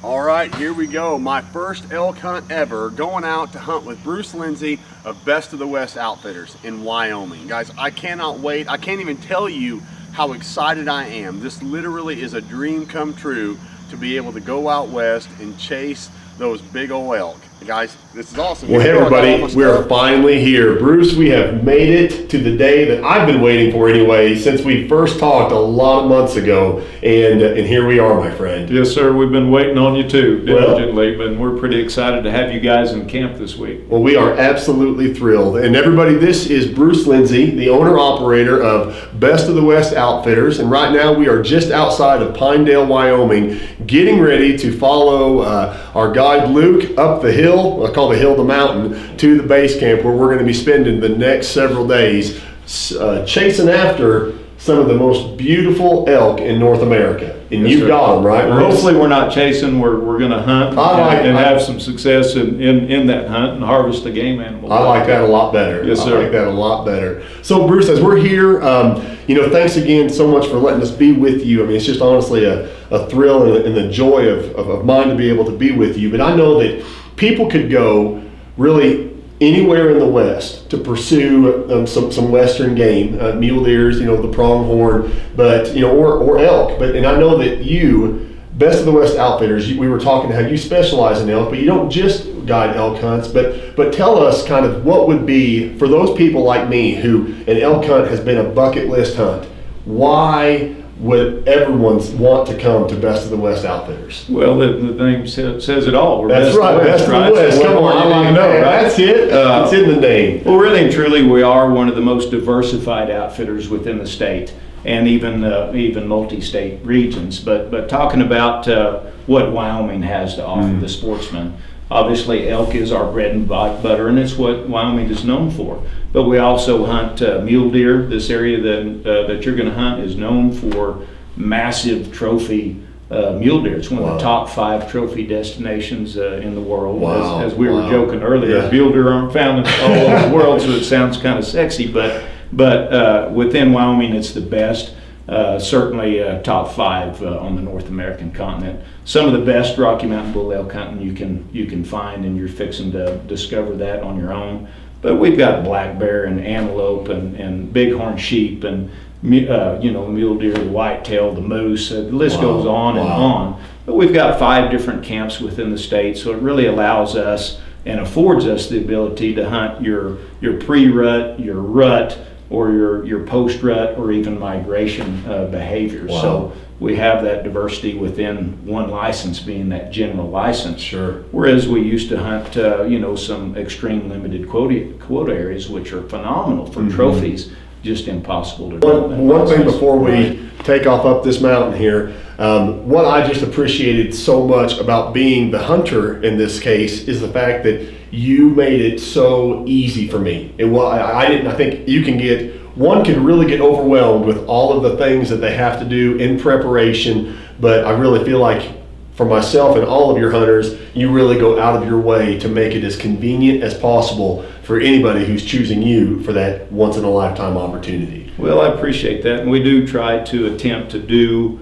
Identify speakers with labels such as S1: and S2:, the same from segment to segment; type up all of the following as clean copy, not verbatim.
S1: All right, here we go. My first elk hunt ever, going out to hunt with Bruce Lindsay of Best of the West Outfitters in Wyoming. Guys, I cannot wait. I can't even tell you how excited I am. This literally is a dream come true to be able to go out west and chase those big old elk. Guys, this is awesome.
S2: Well, hey everybody, we are finally here. Bruce, we have made it to the day that I've been waiting for anyway, since we first talked a lot of months ago, and here we are, my friend.
S3: Yes, sir. We've been waiting on you too, diligently, but we're pretty excited to have you guys in camp this week.
S2: Well, we are absolutely thrilled. And everybody, this is Bruce Lindsay, the owner-operator of Best of the West Outfitters, and right now we are just outside of Pinedale, Wyoming, getting ready to follow our guide Luke up the hill. I call the hill the mountain, to the base camp where we're going to be spending the next several days chasing after some of the most beautiful elk in North America. And you've got them, right?
S3: Well, hopefully we're not chasing, we're going to hunt and have some success in that hunt and harvest the game animal.
S2: I like that a lot better.
S3: Yes, sir.
S2: I like that a lot better. So Bruce, as we're here, thanks again so much for letting us be with you. I mean, it's just honestly a thrill and the joy of mine to be able to be with you. But I know that people could go really anywhere in the West to pursue some Western game, mule deers, the pronghorn, but or elk. And I know that you, Best of the West Outfitters, we were talking how you specialize in elk, but you don't just guide elk hunts. But tell us kind of what would be for those people like me who an elk hunt has been a bucket list hunt. Why would everyone want to come to Best of the West Outfitters?
S3: Well, the name says it all.
S2: That's right, Best of the West. Come on, I know, right? That's it. It's in the name.
S3: Well, really and truly, we are one of the most diversified outfitters within the state, and even multi-state regions. But talking about what Wyoming has to offer the sportsman. Obviously, elk is our bread and butter, and it's what Wyoming is known for. But we also hunt mule deer. This area that you're going to hunt is known for massive trophy mule deer. It's one of the top 5 trophy destinations in the world.
S2: Wow.
S3: As we were joking earlier, mule deer aren't found all over the world, so it sounds kind of sexy. But within Wyoming, it's the best. Certainly top 5 on the North American continent. Some of the best Rocky Mountain bull elk hunting you can find, and you're fixing to discover that on your own. But we've got black bear and antelope and bighorn sheep and mule deer, the whitetail, the moose. The list goes on and on. But we've got 5 different camps within the state, so it really allows us and affords us the ability to hunt your pre-rut, your rut, or your post-rut, or even migration behavior.
S2: Wow.
S3: So we have that diversity within one license, being that general license.
S2: Sure.
S3: Whereas we used to hunt, some extreme limited quota areas, which are phenomenal for trophies, just impossible to do.
S2: One thing before we take off up this mountain here, what I just appreciated so much about being the hunter in this case is the fact that you made it so easy for me. And I think one can really get overwhelmed with all of the things that they have to do in preparation, but I really feel like for myself and all of your hunters, you really go out of your way to make it as convenient as possible for anybody who's choosing you for that once in a lifetime opportunity.
S3: Well, I appreciate that, and we do try to attempt to do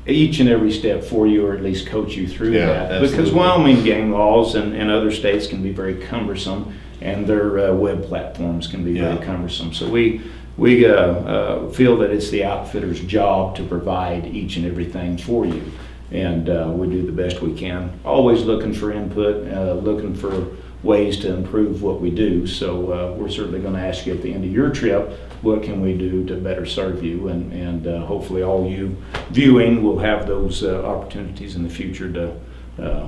S3: each and every step for you, or at least coach you through that.
S2: Absolutely.
S3: Because Wyoming game laws and other states can be very cumbersome, and their web platforms can be very cumbersome. So we feel that it's the outfitter's job to provide each and everything for you, and we do the best we can. Always looking for input, looking for ways to improve what we do. So we're certainly going to ask you at the end of your trip, what can we do to better serve you, and hopefully all you viewing will have those opportunities in the future to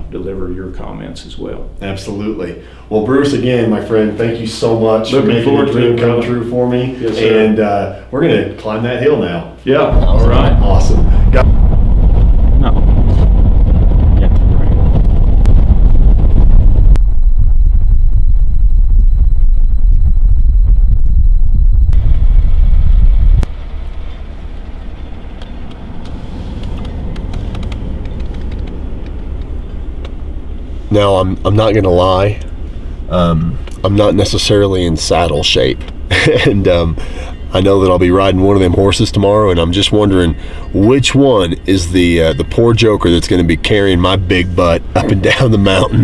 S3: deliver your comments as well.
S2: Absolutely. Well, Bruce, again, my friend, thank you so much for making the dream come true for me.
S3: Yes, sir.
S2: And we're going to climb that hill now.
S3: Yeah. All right.
S2: Awesome.
S3: No. Yeah.
S2: Now, I'm not going to lie. I'm not necessarily in saddle shape. And I know that I'll be riding one of them horses tomorrow, and I'm just wondering which one is the poor joker that's going to be carrying my big butt up and down the mountain.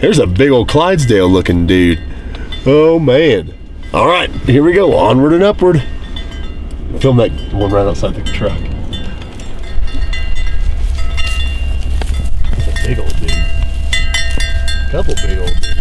S2: There's a big old Clydesdale looking dude. Oh man. All right, here we go, onward and upward. Film that one right outside the truck. That's a big old dude. Couple big old dudes.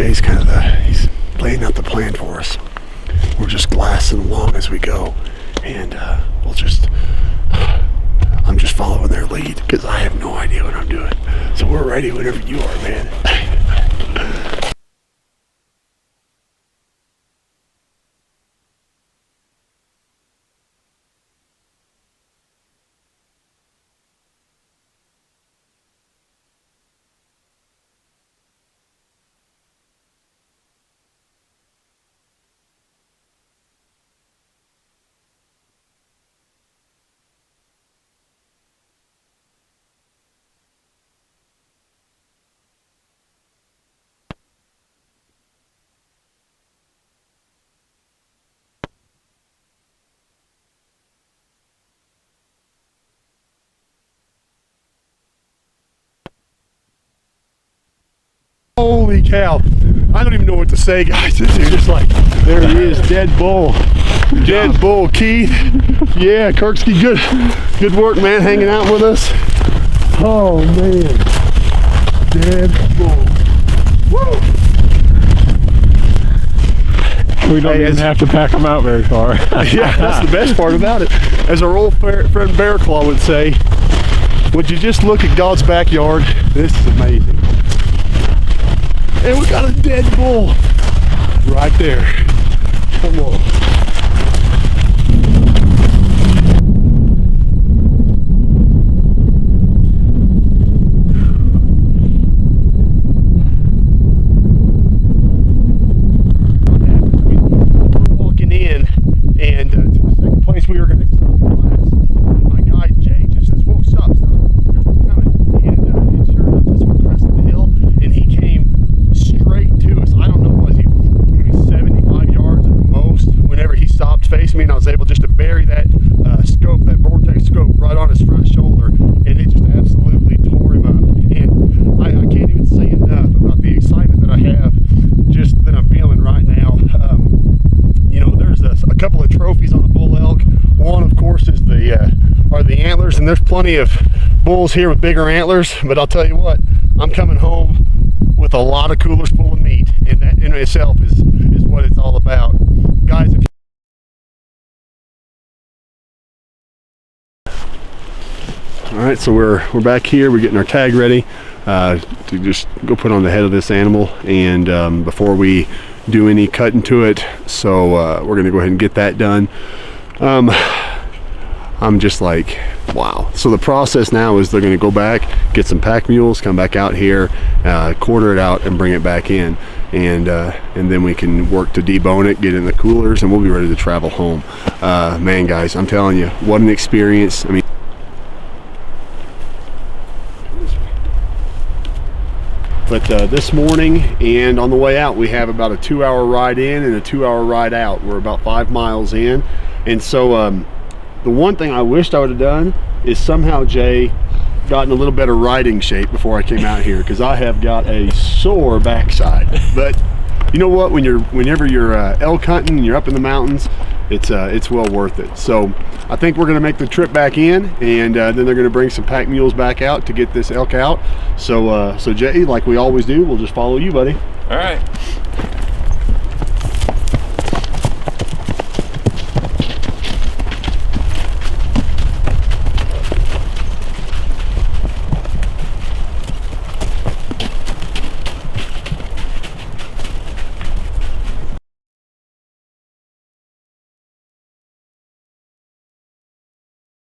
S1: Jay's he's laying out the plan for us. We're just glassing along as we go, and I'm just following their lead because I have no idea what I'm doing. So we're ready whenever you are, man. Holy cow. I don't even know what to say, guys. It's just like, there he is, dead bull. Dead bull, Keith. Yeah, Kirksky, good work, man, hanging out with us. Oh, man. Dead bull. Woo!
S4: We don't even have to pack them out very far.
S1: Yeah, that's the best part about it. As our old friend Bear Claw would say, would you just look at God's backyard? This is amazing. And we got a dead bull right there. Come on. We're walking in, and to the second place we were going to start the class. And my guide Jay just says, "Whoa, stop! There's one coming." And sure enough, this one crested the hill, and he came straight to us. I don't know, was he maybe 75 yards at the most whenever he stopped facing me, and I was able just to bury that scope, that vortex scope, right on his front shoulder, and it just absolutely tore him up. And I can't even say enough about the excitement that I have, just that I'm feeling right now. You know, there's a couple of trophies on the bull elk. One, of course, is are the antlers, and there's plenty of bulls here with bigger antlers, but I'll tell you what, I'm coming home with a lot of coolers full of meat, and that in itself is what it's all about. Guys, if all right, so we're back here. We're getting our tag ready to just go put on the head of this animal, and before we do any cutting to it, so we're gonna go ahead and get that done. I'm just like, wow. So the process now is they're gonna go back, get some pack mules, come back out here, quarter it out, and bring it back in, and then we can work to debone it, get it in the coolers, and we'll be ready to travel home. Man, guys, I'm telling you, what an experience. I mean, but this morning and on the way out, we have about a 2-hour ride in and a 2-hour ride out. We're about 5 miles in, and so the one thing I wished I would have done is somehow, Jay, gotten a little better riding shape before I came out here, because I have got a sore backside. But you know what? Whenever you're elk hunting and you're up in the mountains, it's well worth it. So I think we're going to make the trip back in, and then they're going to bring some pack mules back out to get this elk out. So Jay, like we always do, we'll just follow you, buddy.
S5: All right.